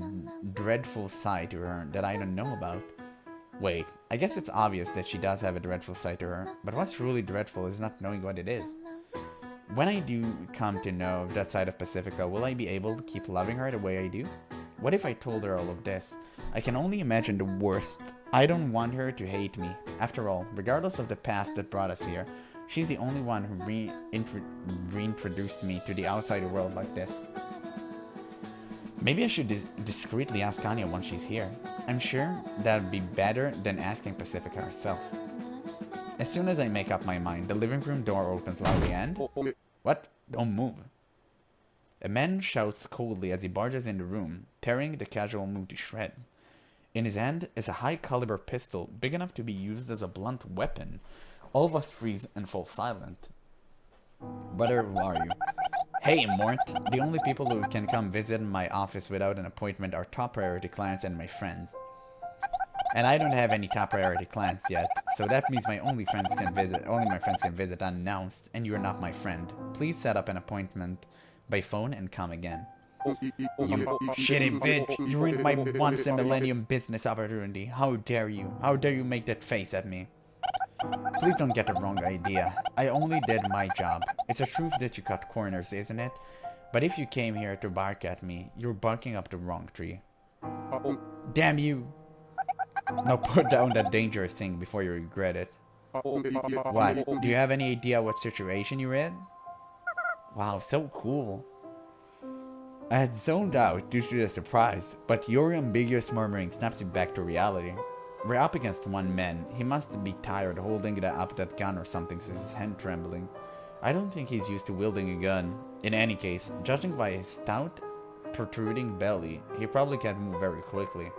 dreadful side to her that I don't know about? Wait, I guess it's obvious that she does have a dreadful side to her, but what's really dreadful is not knowing what it is. When I do come to know that side of Pacifica, will I be able to keep loving her the way I do? What if I told her all of this? I can only imagine the worst. I don't want her to hate me. After all, regardless of the path that brought us here, she's the only one who reintroduced me to the outside world like this. Maybe I should discreetly ask Anya once she's here. I'm sure that'd be better than asking Pacifica herself. As soon as I make up my mind, the living room door opens loudly and... What? Don't move. A man shouts coldly as he barges in the room, tearing the casual mood to shreds. In his hand is a high-caliber pistol, big enough to be used as a blunt weapon. All of us freeze and fall silent. Brother, who are you? Hey, Mort. The only people who can come visit my office without an appointment are top priority clients and my friends. And I don't have any top priority clients yet, so that means only my friends can visit unannounced, and you're not my friend. Please set up an appointment by phone and come again. You shitty bitch, you ruined my once-in-a-millennium business opportunity. How dare you? How dare you make that face at me? Please don't get the wrong idea. I only did my job. It's a truth that you cut corners, isn't it? But if you came here to bark at me, you're barking up the wrong tree. Damn you! Now put down that dangerous thing before you regret it. What? Do you have any idea what situation you're in? Wow, so cool. I had zoned out due to the surprise, but your ambiguous murmuring snaps me back to reality. We're up against one man. He must be tired holding up that gun or something since his hand trembling. I don't think he's used to wielding a gun. In any case, judging by his stout, protruding belly, he probably can't move very quickly.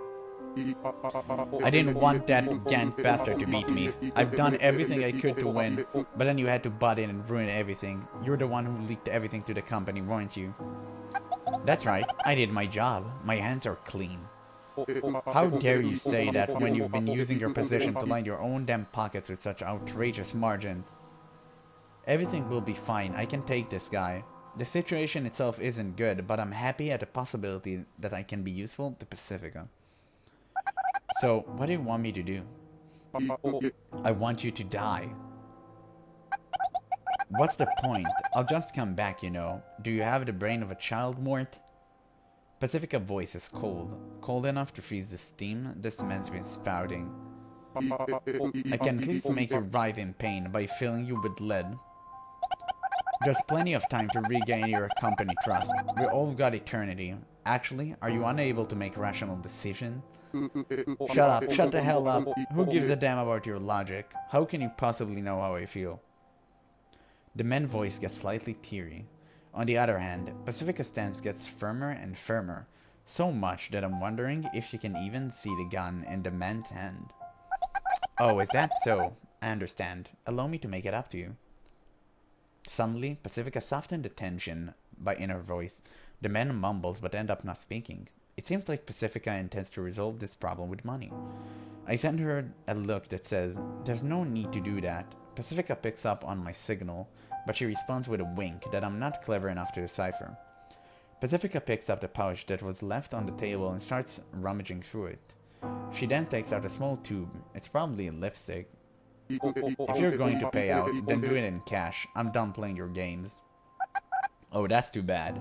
I didn't want that Gant bastard to beat me. I've done everything I could to win, but then you had to butt in and ruin everything. You're the one who leaked everything to the company, weren't you? That's right, I did my job. My hands are clean. How dare you say that when you've been using your position to line your own damn pockets with such outrageous margins? Everything will be fine, I can take this guy. The situation itself isn't good, but I'm happy at the possibility that I can be useful to Pacifica. So, what do you want me to do? I want you to die. What's the point? I'll just come back, you know. Do you have the brain of a child, Mort? Pacifica's voice is cold. Cold enough to freeze the steam this man's been spouting. I can at least make you writhe in pain by filling you with lead. There's plenty of time to regain your company trust. We all got eternity. Actually, are you unable to make rational decisions? Shut up. Shut the hell up. Who gives a damn about your logic? How can you possibly know how I feel? The man's voice gets slightly teary. On the other hand, Pacifica's stance gets firmer and firmer. So much that I'm wondering if she can even see the gun in the man's hand. Oh, is that so? I understand. Allow me to make it up to you. Suddenly, Pacifica softened the tension in her voice. The man mumbles but ends up not speaking. It seems like Pacifica intends to resolve this problem with money. I send her a look that says, there's no need to do that. Pacifica picks up on my signal, but she responds with a wink that I'm not clever enough to decipher. Pacifica picks up the pouch that was left on the table and starts rummaging through it. She then takes out a small tube. It's probably a lipstick. If you're going to pay out, then do it in cash. I'm done playing your games. Oh, that's too bad.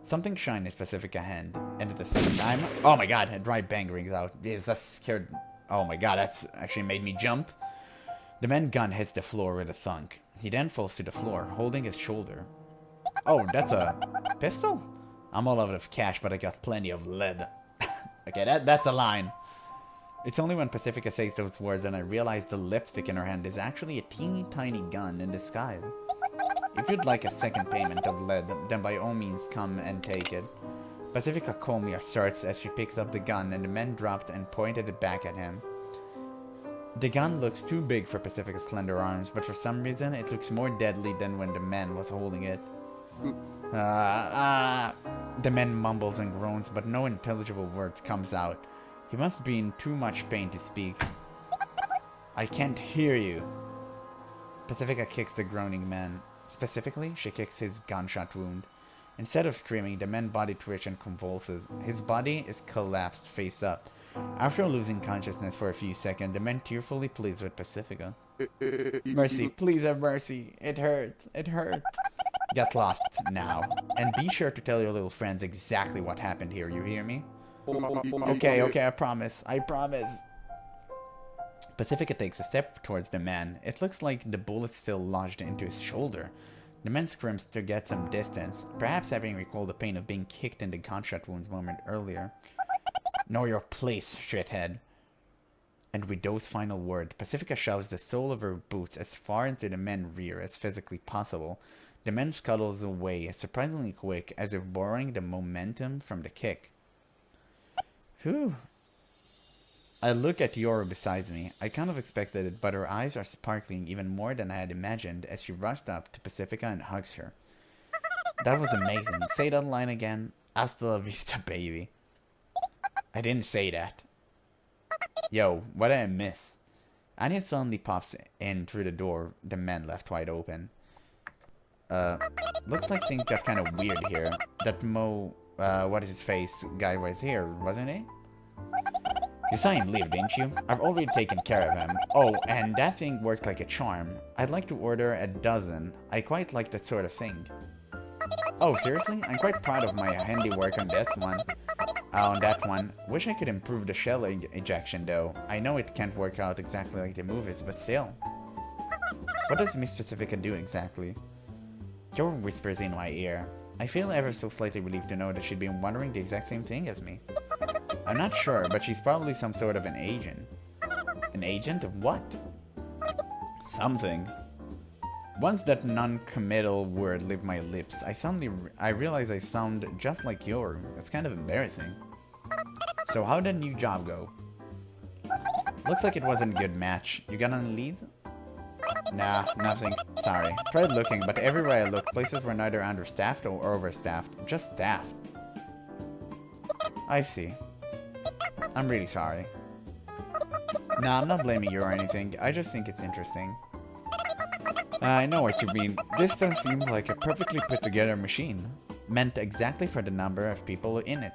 Something shines in Pacifica's hand, and at the same time... Oh my god, a dry bang rings out. Yes, that scared... Oh my god, that's actually made me jump. The man's gun hits the floor with a thunk. He then falls to the floor, holding his shoulder. Oh, that's a pistol? I'm all out of cash, but I got plenty of lead. Okay, that's a line. It's only when Pacifica says those words that I realize the lipstick in her hand is actually a teeny tiny gun in disguise. If you'd like a second payment of lead, then by all means come and take it. Pacifica calmly asserts as she picks up the gun and the man dropped and pointed it back at him. The gun looks too big for Pacifica's slender arms, but for some reason it looks more deadly than when the man was holding it. The man mumbles and groans, but no intelligible word comes out. He must be in too much pain to speak. I can't hear you. Pacifica kicks the groaning man. Specifically, she kicks his gunshot wound. Instead of screaming, the man's body twitches and convulses. His body is collapsed face up. After losing consciousness for a few seconds, the man tearfully pleads with Pacifica. Mercy, please have mercy. It hurts. It hurts. Get lost now. And be sure to tell your little friends exactly what happened here, you hear me? Okay, okay, I promise. I promise. Pacifica takes a step towards the man. It looks like the bullet still lodged into his shoulder. The man squirms to get some distance, perhaps having recalled the pain of being kicked in the gunshot wounds moment earlier. Know your place, shithead. And with those final words, Pacifica shoves the sole of her boots as far into the man's rear as physically possible. The man scuttles away, surprisingly quick, as if borrowing the momentum from the kick. Whew. I look at Yoru beside me. I kind of expected it, but her eyes are sparkling even more than I had imagined as she rushed up to Pacifica and hugs her. That was amazing. Say that line again. Hasta la vista, baby. I didn't say that. Yo, what did I miss? Anya suddenly pops in through the door the man left wide open. Looks like things got kind of weird here. That what is his face guy was here, wasn't he? You saw him leave, didn't you? I've already taken care of him. Oh, and that thing worked like a charm. I'd like to order a dozen. I quite like that sort of thing. Oh, seriously? I'm quite proud of my handiwork on this one. On that one. Wish I could improve the shell ejection, though. I know it can't work out exactly like the movies, but still. What does Miss Pacifica do exactly? Yor whispers in my ear. I feel ever so slightly relieved to know that she'd been wondering the exact same thing as me. I'm not sure, but she's probably some sort of an agent. An agent of what? Something. Once that non-committal word left my lips, I realize I sound just like Yor. It's kind of embarrassing. So how did the new job go? Looks like it wasn't a good match. You got any leads? Nah, nothing. Sorry. Tried looking, but everywhere I looked, places were neither understaffed or overstaffed. Just staffed. I see. I'm really sorry. Nah, I'm not blaming you or anything. I just think it's interesting. I know what you mean. This does seem like a perfectly put together machine. Meant exactly for the number of people in it.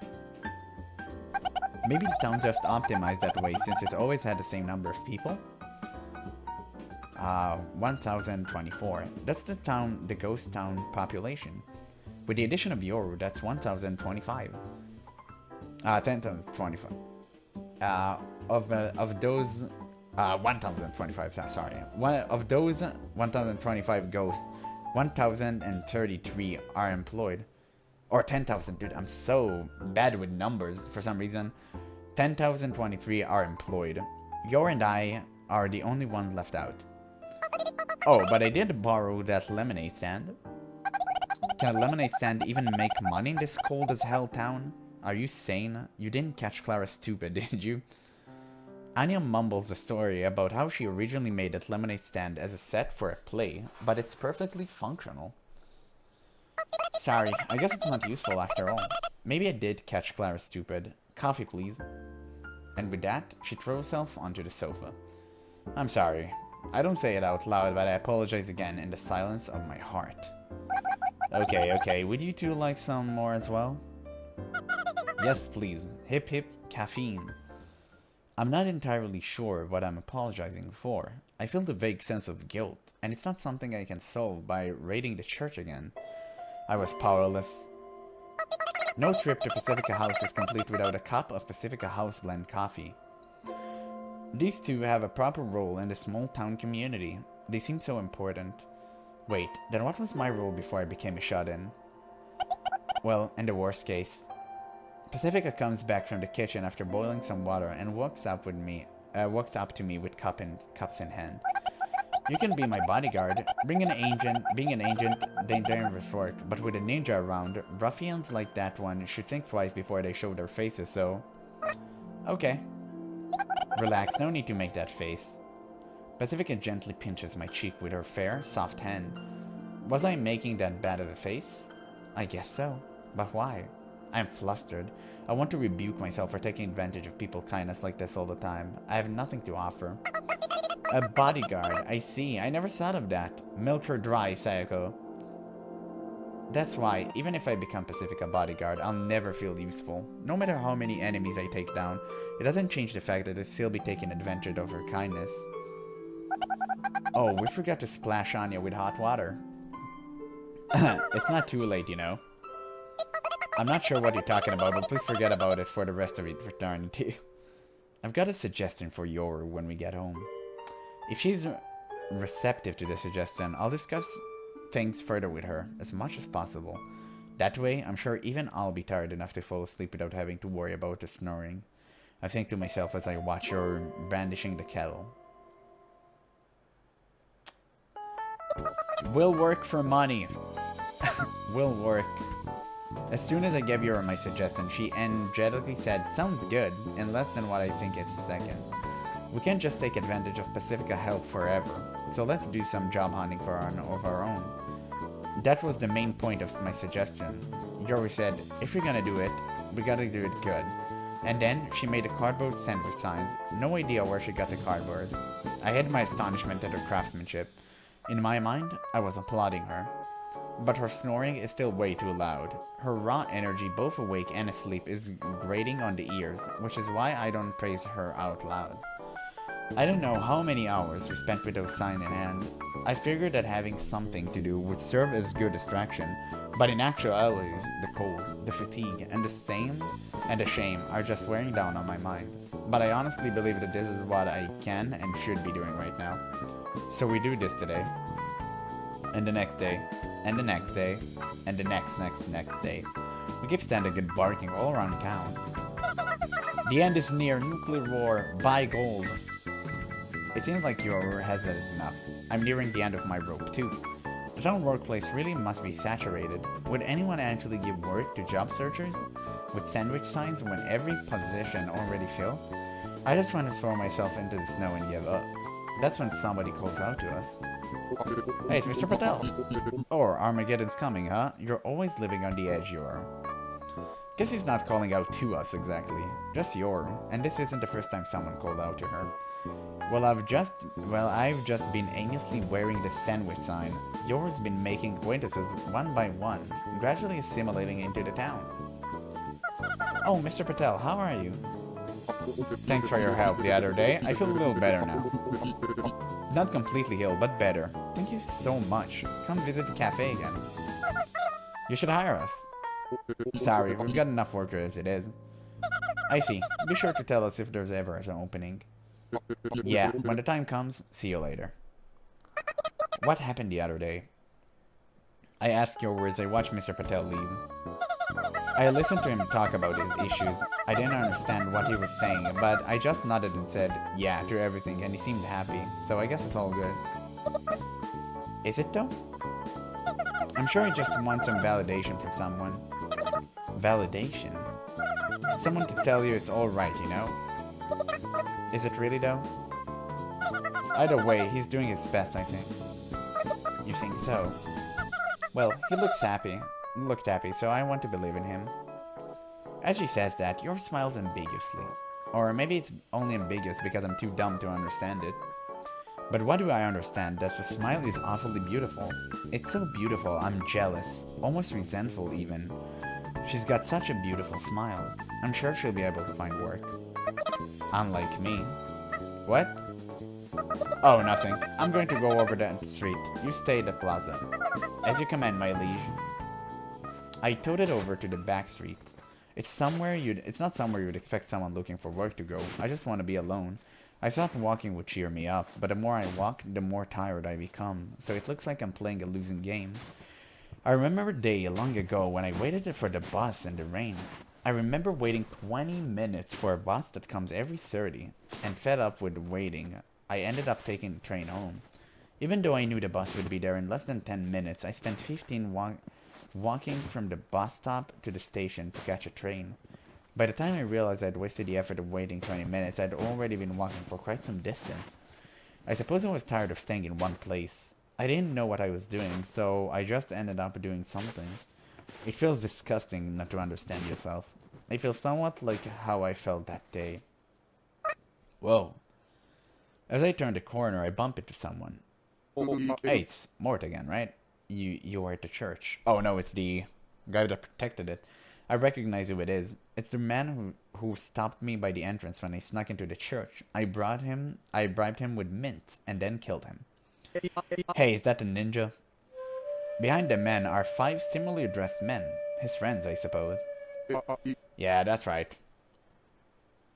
Maybe the town's just optimized that way since it's always had the same number of people? 1024. That's the ghost town population. With the addition of Yoru, that's 1025. 1025. Of those 1025, sorry. Of those 1025 ghosts, 1033 are employed. Or 10,000, dude, I'm so bad with numbers for some reason. 10,023 are employed. Yor and I are the only ones left out. Oh, but I did borrow that lemonade stand. Can a lemonade stand even make money in this cold as hell town? Are you sane? You didn't catch Clara stupid, did you? Anya mumbles a story about how she originally made that lemonade stand as a set for a play, but it's perfectly functional. Sorry, I guess it's not useful after all. Maybe I did catch Clara stupid. Coffee, please. And with that, she throws herself onto the sofa. I'm sorry. I don't say it out loud, but I apologize again in the silence of my heart. Okay, would you two like some more as well? Yes, please. Hip hip, caffeine. I'm not entirely sure what I'm apologizing for. I feel the vague sense of guilt, and it's not something I can solve by raiding the church again. I was powerless. No trip to Pacifica House is complete without a cup of Pacifica House blend coffee. These two have a proper role in the small town community. They seem so important. Wait, then what was my role before I became a shut-in? Well, in the worst case, Pacifica comes back from the kitchen after boiling some water and walks up to me with cups in hand. You can be my bodyguard. Being an agent, dangerous work, but with a ninja around, ruffians like that one should think twice before they show their faces, so... Okay. Relax, no need to make that face. Pacifica gently pinches my cheek with her fair, soft hand. Was I making that bad of a face? I guess so. But why? I'm flustered. I want to rebuke myself for taking advantage of people's kindness like this all the time. I have nothing to offer. A bodyguard, I see. I never thought of that. Milk her dry, Sayako. That's why, even if I become Pacifica bodyguard, I'll never feel useful. No matter how many enemies I take down, it doesn't change the fact that I'll still be taking advantage of her kindness. Oh, we forgot to splash Anya with hot water. It's not too late, you know. I'm not sure what you're talking about, but please forget about it for the rest of eternity. I've got a suggestion for Yoru when we get home. If she's receptive to the suggestion, I'll discuss things further with her as much as possible. That way, I'm sure even I'll be tired enough to fall asleep without having to worry about the snoring. I think to myself as I watch her brandishing the kettle. Will work for money. Will work. As soon as I gave her my suggestion, she energetically said, "Sounds good," in less than what I think it's a second. We can't just take advantage of Pacifica help forever, so let's do some job hunting of our own. That was the main point of my suggestion. Yoru said, if we're gonna do it, we gotta do it good. And then she made a cardboard sandwich signs. No idea where she got the cardboard. I hid my astonishment at her craftsmanship. In my mind, I was applauding her. But her snoring is still way too loud. Her raw energy, both awake and asleep, is grating on the ears, which is why I don't praise her out loud. I don't know how many hours we spent with those signs in hand. I figured that having something to do would serve as good distraction, but in actuality, the cold, the fatigue, and the shame are just wearing down on my mind. But I honestly believe that this is what I can and should be doing right now. So we do this today, and the next day, and the next day, and the next day. We keep standing and barking all around town. The end is near. Nuclear war. Buy gold. It seems like Yoru has had enough. I'm nearing the end of my rope too. The town workplace really must be saturated. Would anyone actually give work to job searchers? With sandwich signs when every position already filled? I just want to throw myself into the snow and give up. That's when somebody calls out to us. Hey, it's Mr. Patel. Or Armageddon's coming, huh? You're always living on the edge, Yoru. Guess he's not calling out to us exactly. Just Yoru, and this isn't the first time someone called out to her. Well, I've just been aimlessly wearing the sandwich sign. Yoru's been making acquaintances one by one, gradually assimilating into the town. Oh, Mr. Patel, how are you? Thanks for your help the other day. I feel a little better now. Not completely ill, but better. Thank you so much. Come visit the cafe again. You should hire us. Sorry, we've got enough workers as it is. I see. Be sure to tell us if there's ever an opening. Yeah, when the time comes, see you later. What happened the other day? I asked Yoru as I watched Mr. Patel leave. I listened to him talk about his issues. I didn't understand what he was saying, but I just nodded and said, yeah, to everything, and he seemed happy, so I guess it's all good. Is it though? I'm sure he just wants some validation from someone. Validation? Someone to tell you it's alright, you know? Is it really though? Either way, he's doing his best, I think. You think so? Well, he looked happy, so I want to believe in him. As she says that, Yoru smiles ambiguously. Or maybe it's only ambiguous because I'm too dumb to understand it. But what do I understand? That the smile is awfully beautiful. It's so beautiful, I'm jealous, almost resentful even. She's got such a beautiful smile. I'm sure she'll be able to find work. Unlike me. What? Oh, nothing. I'm going to go over that street. You stay at the plaza. As you command, my liege. I toted over to the back street. It's not somewhere you'd expect someone looking for work to go. I just want to be alone. I thought walking would cheer me up, but the more I walk, the more tired I become, so it looks like I'm playing a losing game. I remember a day long ago when I waited for the bus in the rain. I remember waiting 20 minutes for a bus that comes every 30, and fed up with waiting, I ended up taking the train home. Even though I knew the bus would be there in less than 10 minutes, I spent 15 walking from the bus stop to the station to catch a train. By the time I realized I'd wasted the effort of waiting 20 minutes, I'd already been walking for quite some distance. I suppose I was tired of staying in one place. I didn't know what I was doing, so I just ended up doing something. It feels disgusting not to understand yourself. It feels somewhat like how I felt that day. Whoa. As I turned the corner, I bump into someone. Hey, it's Mort again, right? You were at the church. Oh no, it's the guy that protected it. I recognize who it is. It's the man who stopped me by the entrance when I snuck into the church. I bribed him with mint and then killed him. Hey, is that the ninja? Behind the men are 5 similarly dressed men. His friends, I suppose. Yeah, that's right.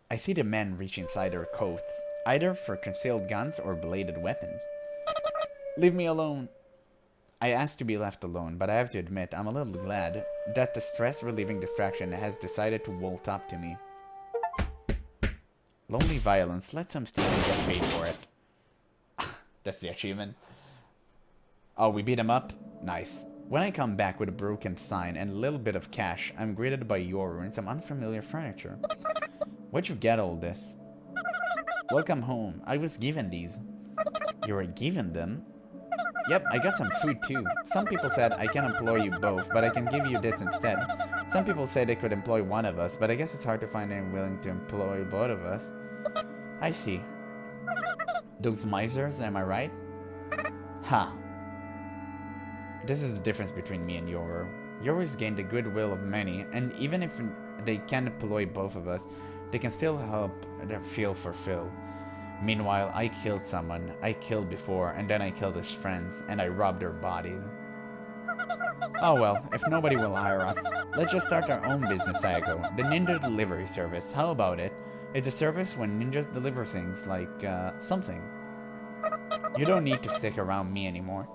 I see the men reach inside their coats, either for concealed guns or bladed weapons. Leave me alone. I asked to be left alone, but I have to admit I'm a little glad that the stress-relieving distraction has decided to bolt up to me. Lonely violence. Let some steal and get paid for it. That's the achievement. Oh, we beat him up? Nice. When I come back with a broken sign and a little bit of cash, I'm greeted by Yoru and some unfamiliar furniture. Where'd you get all this? Welcome home. I was given these. You were given them? Yep, I got some food too. Some people said I can employ you both, but I can give you this instead. Some people say they could employ one of us, but I guess it's hard to find anyone willing to employ both of us. I see. Those misers, am I right? Ha. This is the difference between me and Yoru. Yoru's gained the goodwill of many, and even if they can employ both of us, they can still help feel fulfilled. Meanwhile, I killed someone I killed before, and then I killed his friends, and I robbed their bodies. Oh well, if nobody will hire us, let's just start our own business, Sayako. The Ninja Delivery Service. How about it? It's a service when ninjas deliver things like, something. You don't need to stick around me anymore.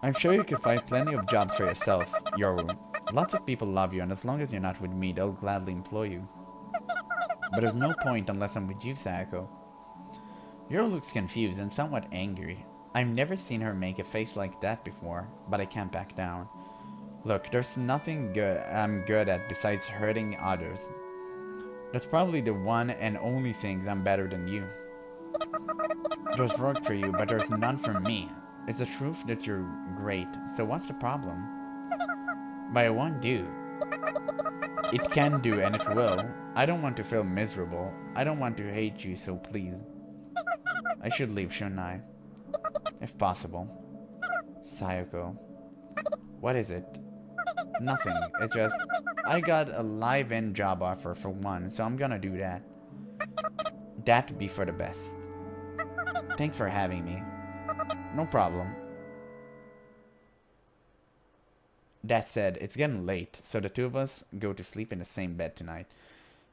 I'm sure you can find plenty of jobs for yourself, Yoru. Lots of people love you, and as long as you're not with me, they'll gladly employ you. But there's no point unless I'm with you, Sayako. Yoru looks confused and somewhat angry. I've never seen her make a face like that before, but I can't back down. Look, there's nothing I'm good at besides hurting others. That's probably the one and only things I'm better than you. There's work for you, but there's none for me. It's the truth that you're great, so what's the problem? But it won't do. It can do, and it will. I don't want to feel miserable. I don't want to hate you, so please. I should leave, shouldn't I? If possible. Sayako. What is it? Nothing. It's just, I got a live-in job offer for one, so I'm gonna do that. That'd be for the best. Thanks for having me. No problem. That said, it's getting late, so the two of us go to sleep in the same bed tonight.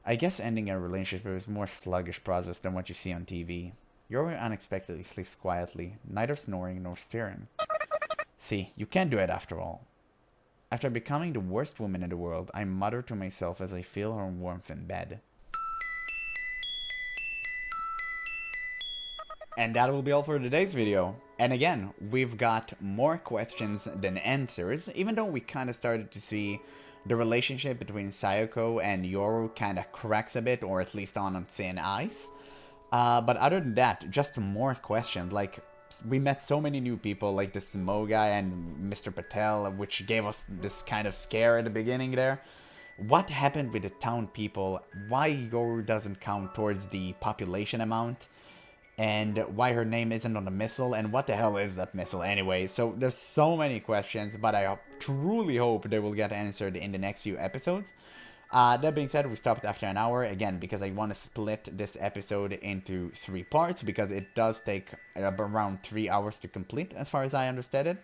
I guess ending a relationship is a more sluggish process than what you see on TV. Yoru unexpectedly sleeps quietly, neither snoring nor stirring. See, you can do it after all. After becoming the worst woman in the world, I mutter to myself as I feel her warmth in bed. And that will be all for today's video. And again, we've got more questions than answers, even though we kind of started to see the relationship between Sayako and Yoru kind of cracks a bit, or at least on thin ice. But other than that, just more questions. Like, we met so many new people, like the Smo guy and Mr. Patel, which gave us this kind of scare at the beginning there. What happened with the town people? Why Yoru doesn't count towards the population amount? And why her name isn't on the missile, and what the hell is that missile anyway? So there's so many questions, but I truly hope they will get answered in the next few episodes. That being said, we stopped after an hour, again, because I want to split this episode into 3 parts, because it does take around 3 hours to complete, as far as I understand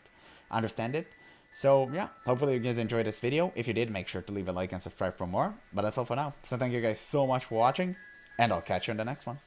it. So yeah, hopefully you guys enjoyed this video. If you did, make sure to leave a like and subscribe for more. But that's all for now. So thank you guys so much for watching, and I'll catch you in the next one.